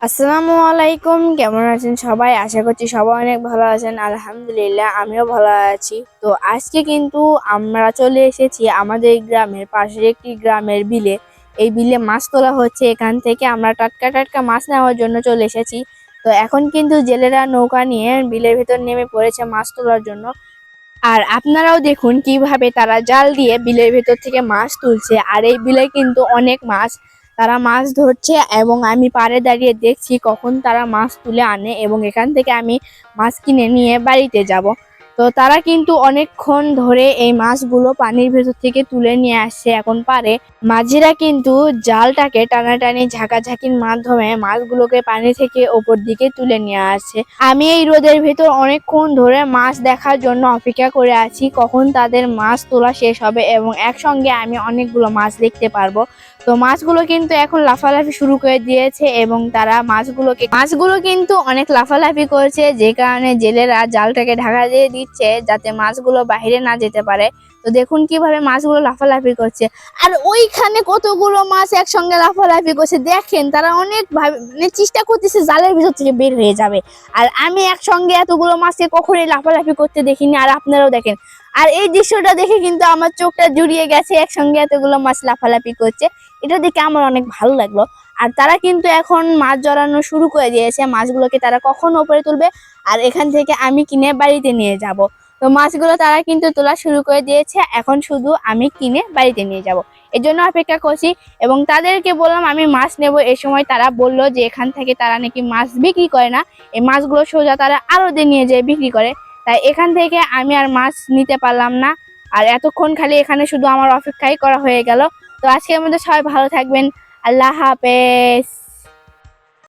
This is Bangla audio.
আসসালামু আলাইকুম, কেমন আছেন সবাই? আশা করছি সবাই অনেক ভালো আছেন। আলহামদুলিল্লাহ, আমিও ভালো আছি। তো আজকে কিন্তু আমরা চলে এসেছি আমাদের গ্রামের পাশের একটি গ্রামের বিলে। এই বিলে মাছ তোলা হচ্ছে। এখান থেকে আমরা টাটকা টাটকা মাছ নেওয়ার জন্য চলে এসেছি। তো এখন কিন্তু জেলেরা নৌকা নিয়ে বিলের ভেতর নেমে পড়েছে মাছ তোলার জন্য। আর আপনারাও দেখুন কিভাবে তারা জাল দিয়ে বিলের ভেতর থেকে মাছ তুলছে। আর এই বিলে কিন্তু অনেক মাছ, তারা মাছ ধরছে এবং আমি পাড়ে দাঁড়িয়ে দেখছি কখন তারা মাছ তুলে আনে এবং এখান থেকে আমি মাছ কিনে নিয়ে বাড়িতে যাব। তো তারা কিন্তু অনেকক্ষণ ধরে এই মাছগুলো পানির ভেতর থেকে তুলে নিয়ে আসছে এখন পারে। মাঝিরা কিন্তু জালটাকে টানাটানি ঝাঁকাঝাঁকির মাধ্যমে মাছগুলোকে পানি থেকে ওপর দিকে তুলে নিয়ে আসছে। আমি এই রোদের ভেতর অনেকক্ষণ ধরে মাছ দেখার জন্য অপেক্ষা করে আছি কখন তাদের মাছ তোলা শেষ হবে এবং একসঙ্গে আমি অনেকগুলো মাছ দেখতে পারবো। তো মাছগুলো কিন্তু এখন লাফালাফি শুরু করে দিয়েছে এবং তারা মাছগুলো কিন্তু অনেক লাফালাফি করছে, যে কারণে জেলেরা জালটাকে ঢাকা দিয়ে দিচ্ছে যাতে মাছগুলো বাইরে না যেতে পারে। তো দেখুন কিভাবে মাছগুলো লাফালাফি করছে। আর ওইখানে কতগুলো মাছ একসঙ্গে লাফালাফি করছে, দেখেন তারা অনেক মানে চেষ্টা করতেছে জালের ভিতর থেকে বের হয়ে যাবে। আর আমি একসঙ্গে এতগুলো মাছকে কখনোই লাফালাফি করতে দেখিনি, আর আপনারাও দেখেন। আর এই দৃশ্যটা দেখে কিন্তু আমার চোখটা জুড়িয়ে গেছে, একসঙ্গে এতগুলো মাছ লাফালাফি করছে, এটা দেখে আমার অনেক ভালো লাগলো। আর তারা কিন্তু এখন মাছ জড়ানো শুরু করে দিয়েছে, মাছগুলোকে তারা কখন ওপরে তুলবে আর এখান থেকে আমি কিনে বাড়িতে নিয়ে যাব। তো মাছগুলো তারা কিন্তু তোলা শুরু করে দিয়েছে, এখন শুধু আমি কিনে বাড়িতে নিয়ে যাব, এর জন্য অপেক্ষা করছি। এবং তাদেরকে বললাম আমি মাছ নেব, এই সময় তারা বললো যে এখান থেকে তারা নাকি মাছ বিক্রি করে না, এই মাছগুলো সোজা তারা আড়তে নিয়ে যেয়ে বিক্রি করে। তাই এখান থেকে আমি আর মাছ নিতে পারলাম না। আর এতক্ষণ খালি এখানে শুধু আমার অপেক্ষাই করা হয়ে গেল। তো আজকের মধ্যে সবাই ভালো থাকবেন। আল্লাহ হাফেজ।